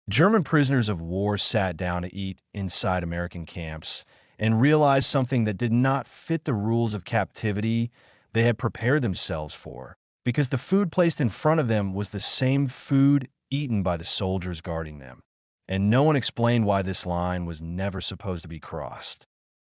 German prisoners of war sat down to eat inside American camps and realized something that did not fit the rules of captivity they had prepared themselves for, because the food placed in front of them was the same food eaten by the soldiers guarding them. And no one explained why this line was never supposed to be crossed.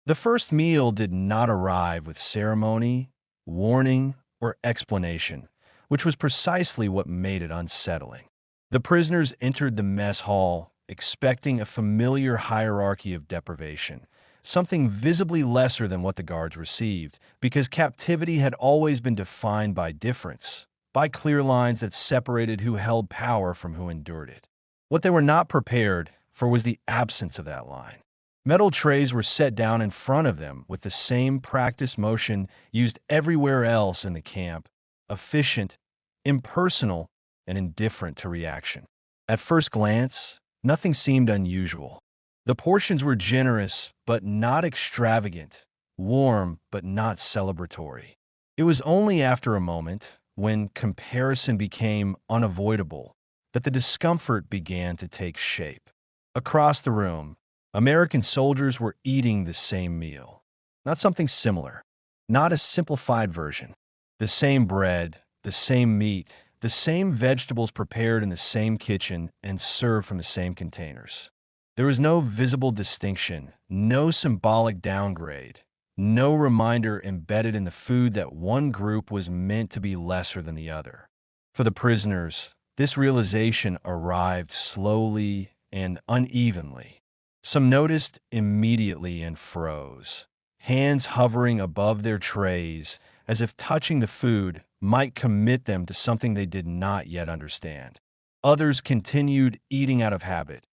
The first meal did not arrive with ceremony, warning, or explanation, which was precisely what made it unsettling. The prisoners entered the mess hall expecting a familiar hierarchy of deprivation, something visibly lesser than what the guards received, because captivity had always been defined by difference, by clear lines that separated who held power from who endured it. What they were not prepared for was the absence of that line. Metal trays were set down in front of them with the same practice motion used everywhere else in the camp, efficient, impersonal, and indifferent to reaction. At first glance, nothing seemed unusual. The portions were generous but not extravagant, warm but not celebratory. It was only after a moment, when comparison became unavoidable, that the discomfort began to take shape. Across the room, American soldiers were eating the same meal. Not something similar, not a simplified version. The same bread, the same meat, the same vegetables prepared in the same kitchen and served from the same containers. There was no visible distinction, no symbolic downgrade, no reminder embedded in the food that one group was meant to be lesser than the other. For the prisoners, this realization arrived slowly and unevenly. Some noticed immediately and froze, hands hovering above their trays as if touching the food might commit them to something they did not yet understand. Others continued eating out of habit,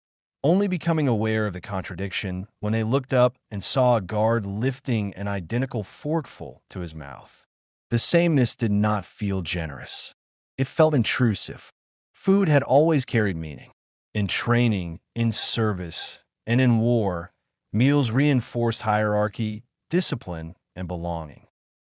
only becoming aware of the contradiction when they looked up and saw a guard lifting an identical forkful to his mouth. The sameness did not feel generous. It felt intrusive. Food had always carried meaning. In training, in service, and in war, meals reinforced hierarchy, discipline, and belonging.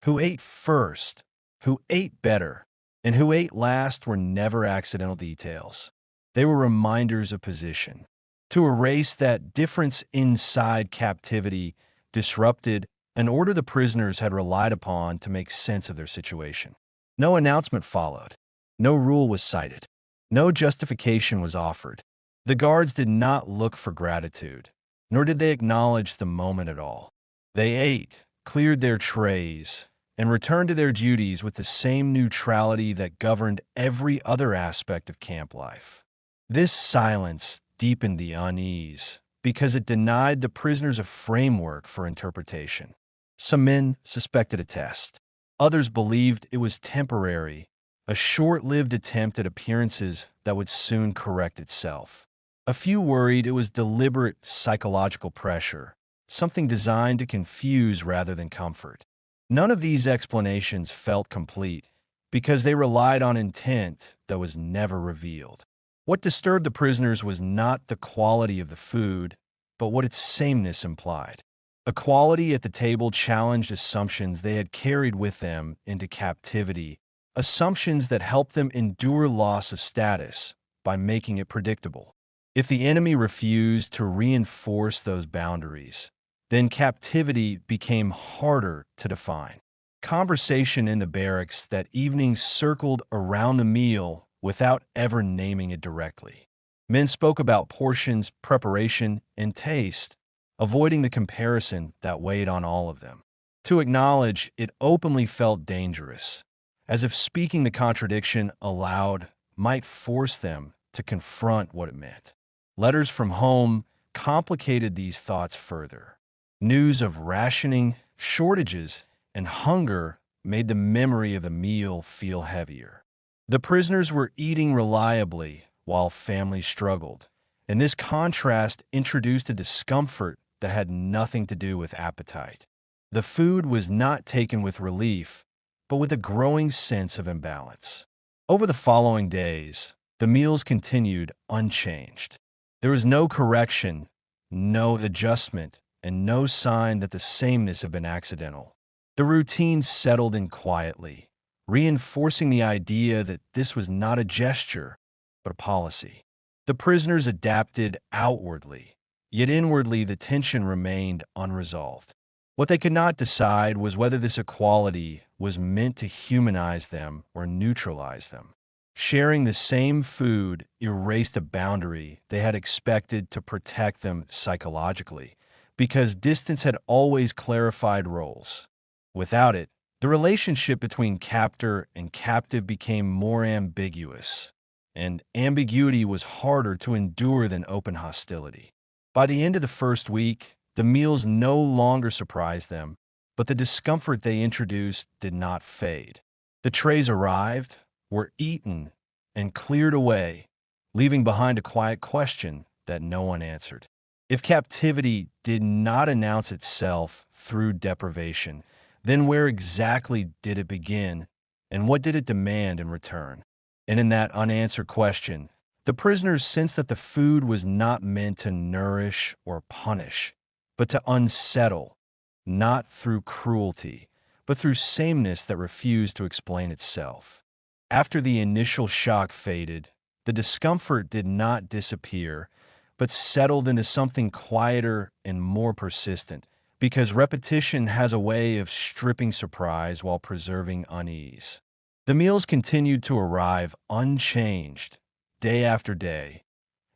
Who ate first, who ate better, and who ate last were never accidental details. They were reminders of position. To erase that difference inside captivity disrupted an order the prisoners had relied upon to make sense of their situation. No announcement followed. No rule was cited. No justification was offered. The guards did not look for gratitude, nor did they acknowledge the moment at all. They ate, cleared their trays, and returned to their duties with the same neutrality that governed every other aspect of camp life. This silence deepened the unease because it denied the prisoners a framework for interpretation. Some men suspected a test. Others believed it was temporary, a short-lived attempt at appearances that would soon correct itself. A few worried it was deliberate psychological pressure, something designed to confuse rather than comfort. None of these explanations felt complete because they relied on intent that was never revealed. What disturbed the prisoners was not the quality of the food, but what its sameness implied. Equality at the table challenged assumptions they had carried with them into captivity, assumptions that helped them endure loss of status by making it predictable. If the enemy refused to reinforce those boundaries, then captivity became harder to define. Conversation in the barracks that evening circled around the meal without ever naming it directly. Men spoke about portions, preparation, and taste, avoiding the comparison that weighed on all of them. To acknowledge it openly felt dangerous, as if speaking the contradiction aloud might force them to confront what it meant. Letters from home complicated these thoughts further. News of rationing, shortages, and hunger made the memory of the meal feel heavier. The prisoners were eating reliably while families struggled, and this contrast introduced a discomfort that had nothing to do with appetite. The food was not taken with relief, but with a growing sense of imbalance. Over the following days, the meals continued unchanged. There was no correction, no adjustment, and no sign that the sameness had been accidental. The routine settled in quietly, reinforcing the idea that this was not a gesture, but a policy. The prisoners adapted outwardly, yet inwardly the tension remained unresolved. What they could not decide was whether this equality was meant to humanize them or neutralize them. Sharing the same food erased a boundary they had expected to protect them psychologically, because distance had always clarified roles. Without it, the relationship between captor and captive became more ambiguous, and ambiguity was harder to endure than open hostility. By the end of the first week, the meals no longer surprised them, but the discomfort they introduced did not fade. The trays arrived, were eaten, and cleared away, leaving behind a quiet question that no one answered. If captivity did not announce itself through deprivation, then where exactly did it begin, and what did it demand in return? And in that unanswered question, the prisoners sensed that the food was not meant to nourish or punish, but to unsettle, not through cruelty, but through sameness that refused to explain itself. After the initial shock faded, the discomfort did not disappear, but settled into something quieter and more persistent, because repetition has a way of stripping surprise while preserving unease. The meals continued to arrive unchanged, day after day,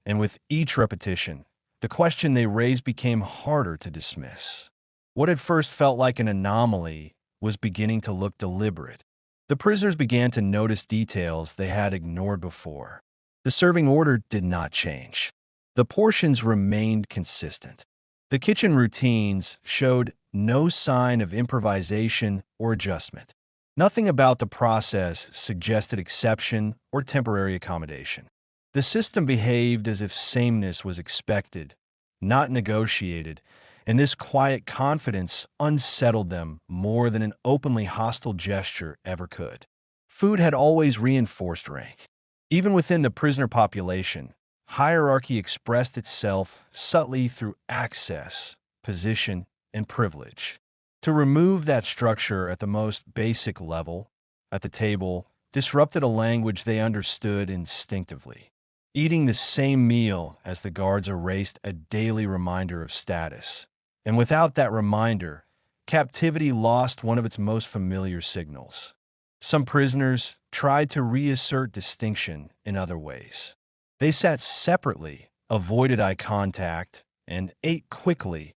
and with each repetition, the question they raised became harder to dismiss. What at first felt like an anomaly was beginning to look deliberate. The prisoners began to notice details they had ignored before. The serving order did not change. The portions remained consistent. The kitchen routines showed no sign of improvisation or adjustment. Nothing about the process suggested exception or temporary accommodation. The system behaved as if sameness was expected, not negotiated, and this quiet confidence unsettled them more than an openly hostile gesture ever could. Food had always reinforced rank. Even within the prisoner population, hierarchy expressed itself subtly through access, position, and privilege. To remove that structure at the most basic level, at the table, disrupted a language they understood instinctively. Eating the same meal as the guards erased a daily reminder of status. And without that reminder, captivity lost one of its most familiar signals. Some prisoners tried to reassert distinction in other ways. They sat separately, avoided eye contact, and ate quickly,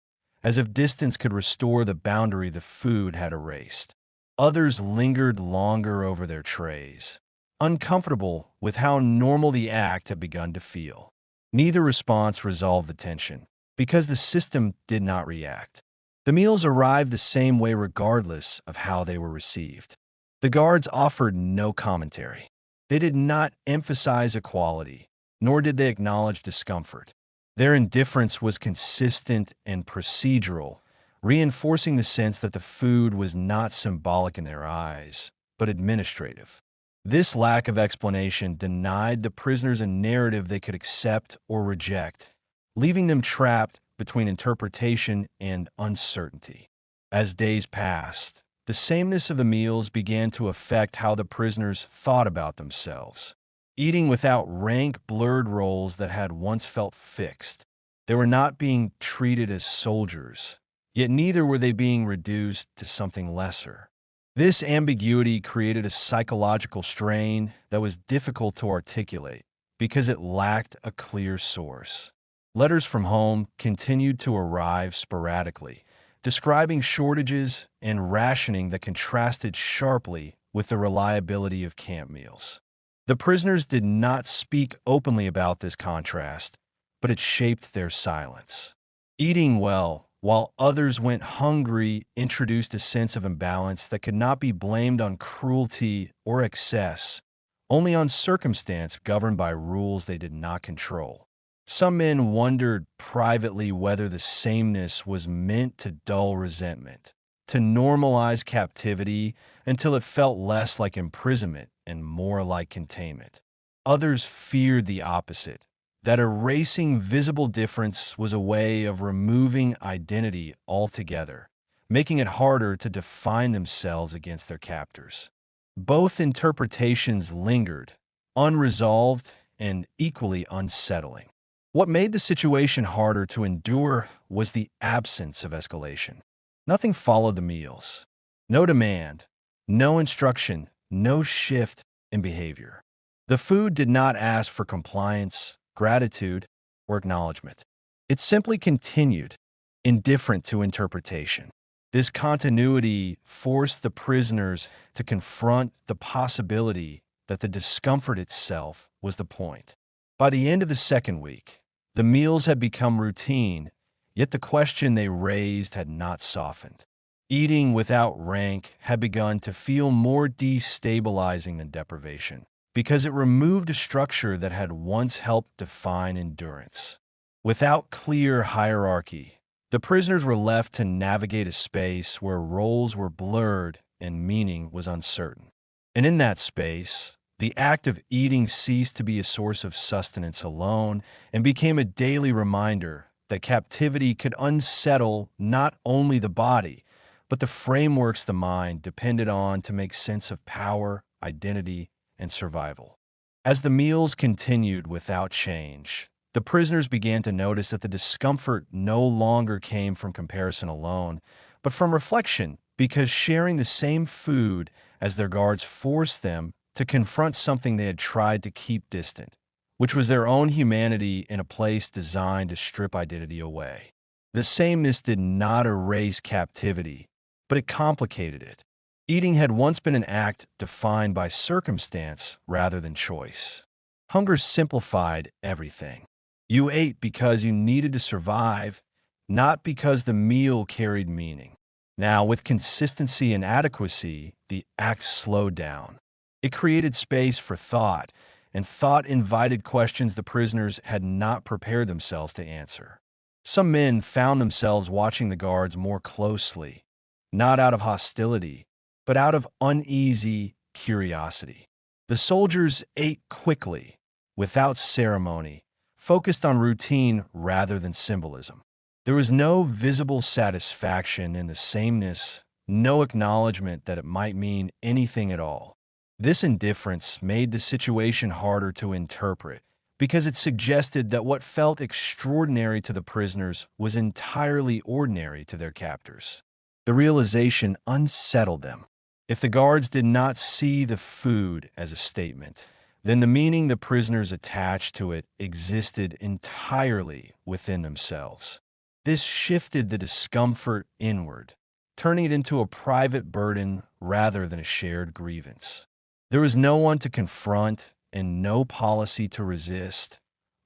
as if distance could restore the boundary the food had erased. Others lingered longer over their trays, uncomfortable with how normal the act had begun to feel. Neither response resolved the tension, because the system did not react. The meals arrived the same way regardless of how they were received. The guards offered no commentary. They did not emphasize equality, nor did they acknowledge discomfort. Their indifference was consistent and procedural, reinforcing the sense that the food was not symbolic in their eyes, but administrative. This lack of explanation denied the prisoners a narrative they could accept or reject, leaving them trapped between interpretation and uncertainty. As days passed, the sameness of the meals began to affect how the prisoners thought about themselves. Eating without rank blurred roles that had once felt fixed. They were not being treated as soldiers, yet neither were they being reduced to something lesser. This ambiguity created a psychological strain that was difficult to articulate because it lacked a clear source. Letters from home continued to arrive sporadically, describing shortages and rationing that contrasted sharply with the reliability of camp meals. The prisoners did not speak openly about this contrast, but it shaped their silence. Eating well, while others went hungry, introduced a sense of imbalance that could not be blamed on cruelty or excess, only on circumstance governed by rules they did not control. Some men wondered privately whether the sameness was meant to dull resentment, to normalize captivity until it felt less like imprisonment and more like containment. Others feared the opposite, that erasing visible difference was a way of removing identity altogether, making it harder to define themselves against their captors. Both interpretations lingered, unresolved and equally unsettling. What made the situation harder to endure was the absence of escalation. Nothing followed the meals. No demand, no instruction, no shift in behavior. The food did not ask for compliance, gratitude, or acknowledgement. It simply continued, indifferent to interpretation. This continuity forced the prisoners to confront the possibility that the discomfort itself was the point. By the end of the second week, the meals had become routine, yet the question they raised had not softened. Eating without rank had begun to feel more destabilizing than deprivation, because it removed a structure that had once helped define endurance. Without clear hierarchy, the prisoners were left to navigate a space where roles were blurred and meaning was uncertain. And in that space, the act of eating ceased to be a source of sustenance alone and became a daily reminder that captivity could unsettle not only the body, but the frameworks the mind depended on to make sense of power, identity, and survival. As the meals continued without change, the prisoners began to notice that the discomfort no longer came from comparison alone, but from reflection, because sharing the same food as their guards forced them to confront something they had tried to keep distant, which was their own humanity in a place designed to strip identity away. The sameness did not erase captivity, but it complicated it. Eating had once been an act defined by circumstance rather than choice. Hunger simplified everything. You ate because you needed to survive, not because the meal carried meaning. Now, with consistency and adequacy, the act slowed down. It created space for thought, and thought invited questions the prisoners had not prepared themselves to answer. Some men found themselves watching the guards more closely, not out of hostility, but out of uneasy curiosity. The soldiers ate quickly, without ceremony, focused on routine rather than symbolism. There was no visible satisfaction in the sameness, no acknowledgement that it might mean anything at all. This indifference made the situation harder to interpret because it suggested that what felt extraordinary to the prisoners was entirely ordinary to their captors. The realization unsettled them. If the guards did not see the food as a statement, then the meaning the prisoners attached to it existed entirely within themselves. This shifted the discomfort inward, turning it into a private burden rather than a shared grievance. There was no one to confront and no policy to resist,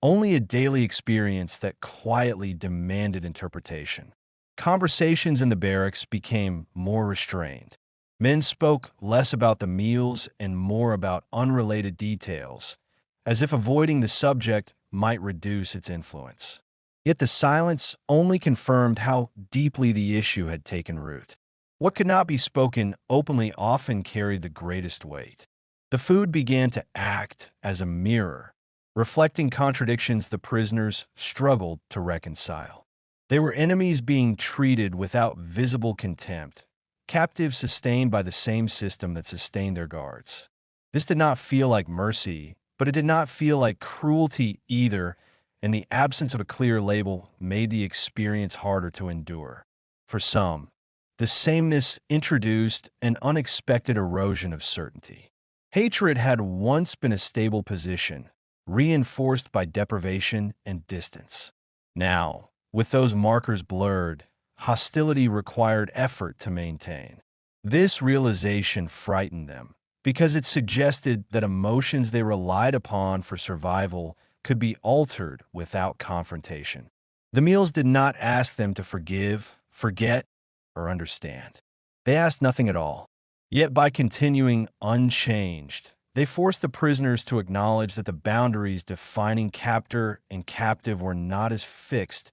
only a daily experience that quietly demanded interpretation. Conversations in the barracks became more restrained. Men spoke less about the meals and more about unrelated details, as if avoiding the subject might reduce its influence. Yet the silence only confirmed how deeply the issue had taken root. What could not be spoken openly often carried the greatest weight. The food began to act as a mirror, reflecting contradictions the prisoners struggled to reconcile. They were enemies being treated without visible contempt, captives sustained by the same system that sustained their guards. This did not feel like mercy, but it did not feel like cruelty either, and the absence of a clear label made the experience harder to endure. For some, the sameness introduced an unexpected erosion of certainty. Hatred had once been a stable position, reinforced by deprivation and distance. Now, with those markers blurred, hostility required effort to maintain. This realization frightened them because it suggested that emotions they relied upon for survival could be altered without confrontation. The meals did not ask them to forgive, forget, or understand. They asked nothing at all. Yet by continuing unchanged, they forced the prisoners to acknowledge that the boundaries defining captor and captive were not as fixed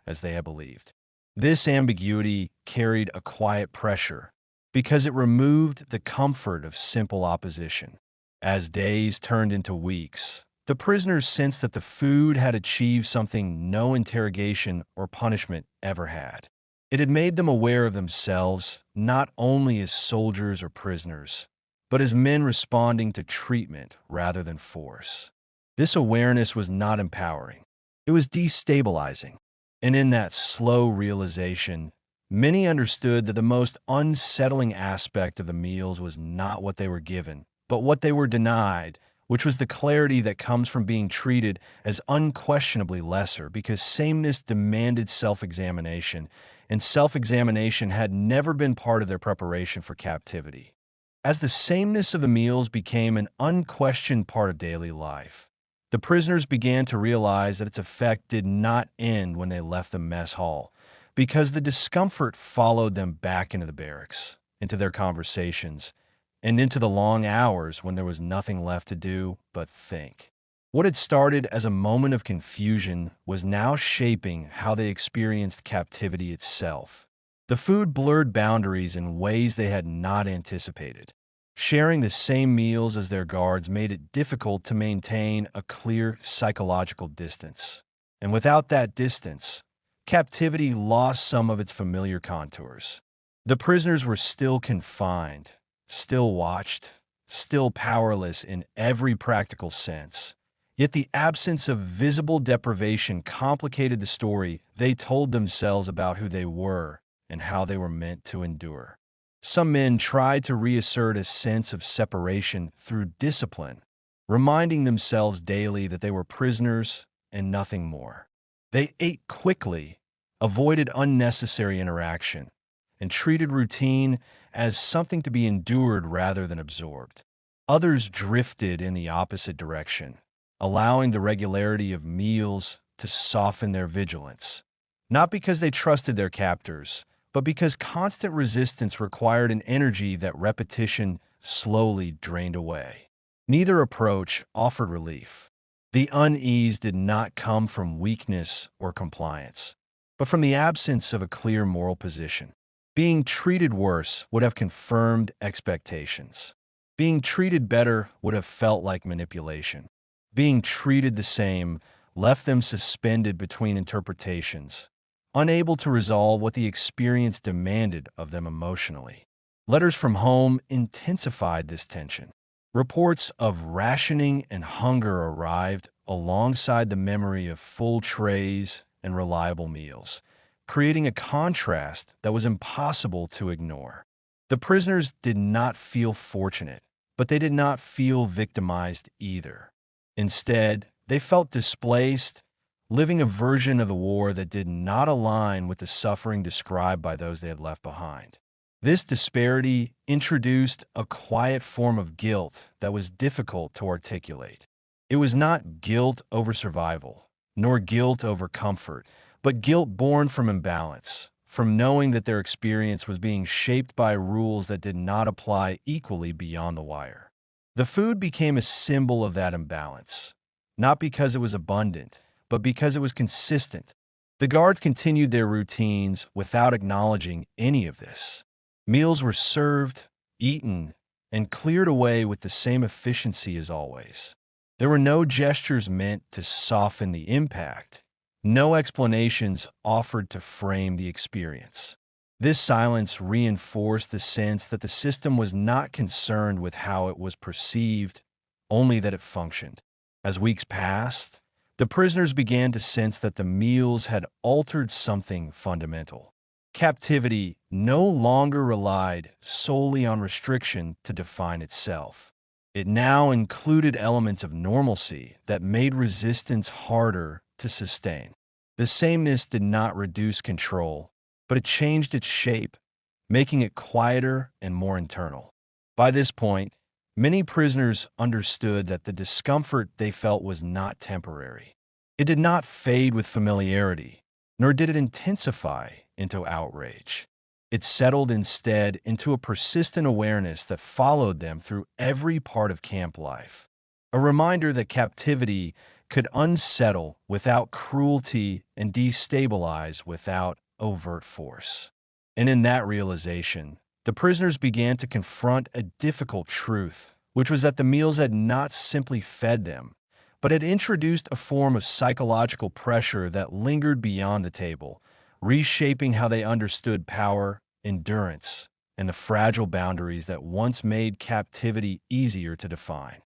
as they had believed. This ambiguity carried a quiet pressure because it removed the comfort of simple opposition. As days turned into weeks, the prisoners sensed that the food had achieved something no interrogation or punishment ever had. It had made them aware of themselves not only as soldiers or prisoners, but as men responding to treatment rather than force. This awareness was not empowering. It was destabilizing. And in that slow realization, many understood that the most unsettling aspect of the meals was not what they were given, but what they were denied, which was the clarity that comes from being treated as unquestionably lesser because sameness demanded self-examination, and self-examination had never been part of their preparation for captivity. As the sameness of the meals became an unquestioned part of daily life, the prisoners began to realize that its effect did not end when they left the mess hall, because the discomfort followed them back into the barracks, into their conversations, and into the long hours when there was nothing left to do but think. What had started as a moment of confusion was now shaping how they experienced captivity itself. The food blurred boundaries in ways they had not anticipated. Sharing the same meals as their guards made it difficult to maintain a clear psychological distance. And without that distance, captivity lost some of its familiar contours. The prisoners were still confined, still watched, still powerless in every practical sense. Yet the absence of visible deprivation complicated the story they told themselves about who they were and how they were meant to endure. Some men tried to reassert a sense of separation through discipline, reminding themselves daily that they were prisoners and nothing more. They ate quickly, avoided unnecessary interaction, and treated routine as something to be endured rather than absorbed. Others drifted in the opposite direction, allowing the regularity of meals to soften their vigilance, not because they trusted their captors, but because constant resistance required an energy that repetition slowly drained away. Neither approach offered relief. The unease did not come from weakness or compliance, but from the absence of a clear moral position. Being treated worse would have confirmed expectations. Being treated better would have felt like manipulation. Being treated the same left them suspended between interpretations, unable to resolve what the experience demanded of them emotionally. Letters from home intensified this tension. Reports of rationing and hunger arrived alongside the memory of full trays and reliable meals, creating a contrast that was impossible to ignore. The prisoners did not feel fortunate, but they did not feel victimized either. Instead, they felt displaced, living a version of the war that did not align with the suffering described by those they had left behind. This disparity introduced a quiet form of guilt that was difficult to articulate. It was not guilt over survival, nor guilt over comfort, but guilt born from imbalance, from knowing that their experience was being shaped by rules that did not apply equally beyond the wire. The food became a symbol of that imbalance, not because it was abundant, but because it was consistent. The guards continued their routines without acknowledging any of this. Meals were served, eaten, and cleared away with the same efficiency as always. There were no gestures meant to soften the impact, no explanations offered to frame the experience. This silence reinforced the sense that the system was not concerned with how it was perceived, only that it functioned. As weeks passed, the prisoners began to sense that the meals had altered something fundamental. Captivity no longer relied solely on restriction to define itself. It now included elements of normalcy that made resistance harder to sustain. The sameness did not reduce control, but it changed its shape, making it quieter and more internal. By this point, many prisoners understood that the discomfort they felt was not temporary. It did not fade with familiarity, nor did it intensify into outrage. It settled instead into a persistent awareness that followed them through every part of camp life. A reminder that captivity could unsettle without cruelty and destabilize without overt force. And in that realization, the prisoners began to confront a difficult truth, which was that the meals had not simply fed them, but had introduced a form of psychological pressure that lingered beyond the table, reshaping how they understood power, endurance, and the fragile boundaries that once made captivity easier to define.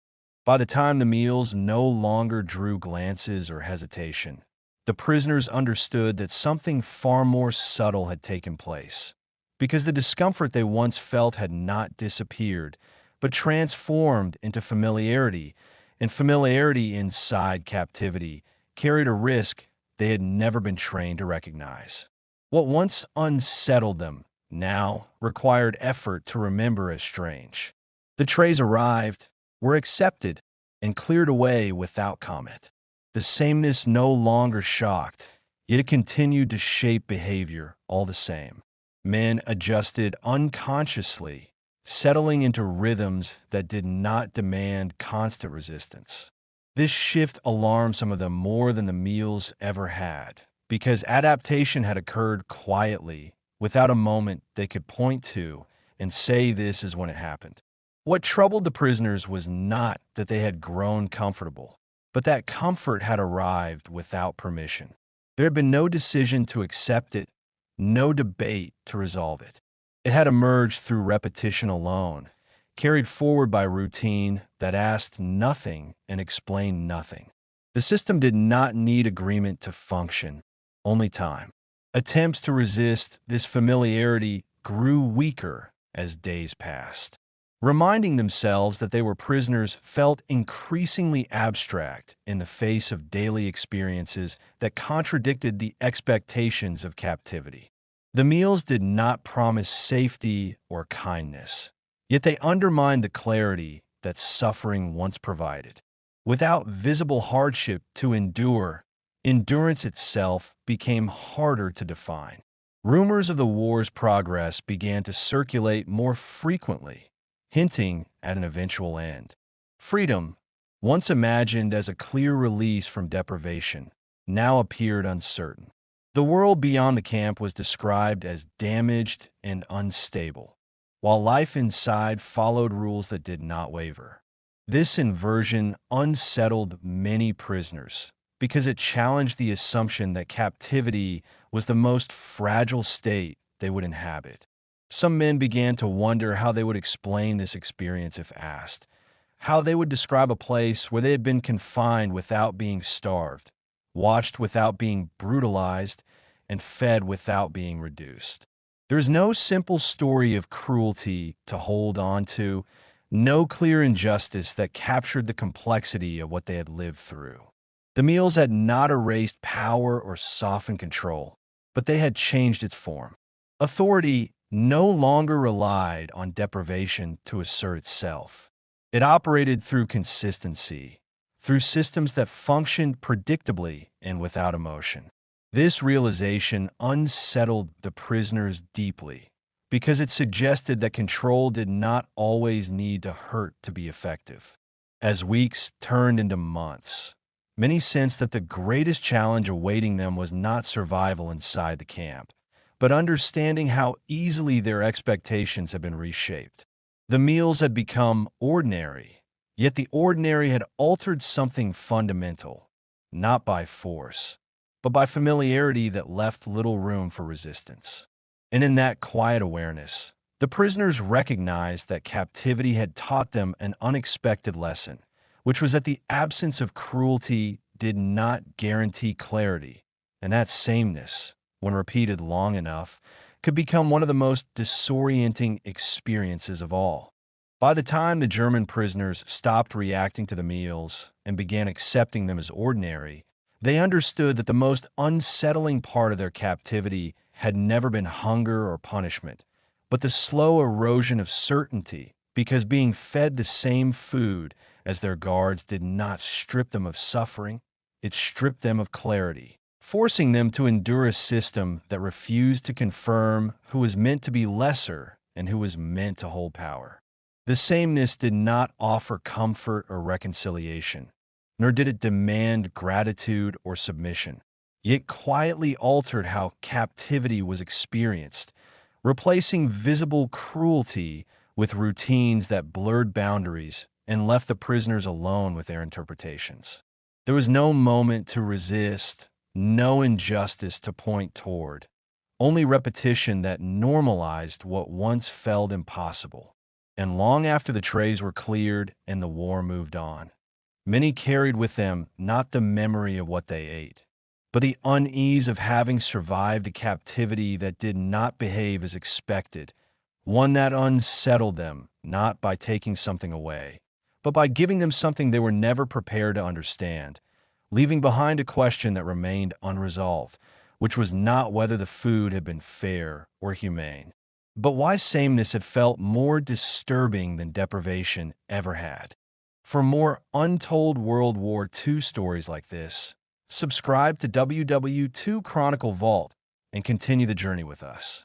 By the time the meals no longer drew glances or hesitation, the prisoners understood that something far more subtle had taken place. Because the discomfort they once felt had not disappeared, but transformed into familiarity, and familiarity inside captivity carried a risk they had never been trained to recognize. What once unsettled them now required effort to remember as strange. The trays arrived, were accepted, and cleared away without comment. The sameness no longer shocked, yet it continued to shape behavior all the same. Men adjusted unconsciously, settling into rhythms that did not demand constant resistance. This shift alarmed some of them more than the meals ever had, because adaptation had occurred quietly, without a moment they could point to and say this is when it happened. What troubled the prisoners was not that they had grown comfortable, but that comfort had arrived without permission. There had been no decision to accept it, no debate to resolve it. It had emerged through repetition alone, carried forward by routine that asked nothing and explained nothing. The system did not need agreement to function, only time. Attempts to resist this familiarity grew weaker as days passed. Reminding themselves that they were prisoners felt increasingly abstract in the face of daily experiences that contradicted the expectations of captivity. The meals did not promise safety or kindness, yet they undermined the clarity that suffering once provided. Without visible hardship to endure, endurance itself became harder to define. Rumors of the war's progress began to circulate more frequently, hinting at an eventual end. Freedom, once imagined as a clear release from deprivation, now appeared uncertain. The world beyond the camp was described as damaged and unstable, while life inside followed rules that did not waver. This inversion unsettled many prisoners because it challenged the assumption that captivity was the most fragile state they would inhabit. Some men began to wonder how they would explain this experience if asked, how they would describe a place where they had been confined without being starved, watched without being brutalized, and fed without being reduced. There is no simple story of cruelty to hold on to, no clear injustice that captured the complexity of what they had lived through. The meals had not erased power or softened control, but they had changed its form. Authority no longer relied on deprivation to assert itself. It operated through consistency, through systems that functioned predictably and without emotion. This realization unsettled the prisoners deeply because it suggested that control did not always need to hurt to be effective. As weeks turned into months, many sensed that the greatest challenge awaiting them was not survival inside the camp, but understanding how easily their expectations had been reshaped. The meals had become ordinary, yet the ordinary had altered something fundamental, not by force, but by familiarity that left little room for resistance. And in that quiet awareness, the prisoners recognized that captivity had taught them an unexpected lesson, which was that the absence of cruelty did not guarantee clarity, and that sameness, when repeated long enough, could become one of the most disorienting experiences of all. By the time the German prisoners stopped reacting to the meals and began accepting them as ordinary, they understood that the most unsettling part of their captivity had never been hunger or punishment, but the slow erosion of certainty, because being fed the same food as their guards did not strip them of suffering, it stripped them of clarity, forcing them to endure a system that refused to confirm who was meant to be lesser and who was meant to hold power. The sameness did not offer comfort or reconciliation, nor did it demand gratitude or submission. It quietly altered how captivity was experienced, replacing visible cruelty with routines that blurred boundaries and left the prisoners alone with their interpretations. There was no moment to resist, no injustice to point toward, only repetition that normalized what once felt impossible. And long after the trays were cleared and the war moved on, Many carried with them not the memory of what they ate, but the unease of having survived a captivity that did not behave as expected, one that unsettled them, not by taking something away, but by giving them something they were never prepared to understand, leaving behind a question that remained unresolved, which was not whether the food had been fair or humane, but why sameness had felt more disturbing than deprivation ever had. For more untold World War II stories like this, subscribe to WW2 Chronicle Vault and continue the journey with us.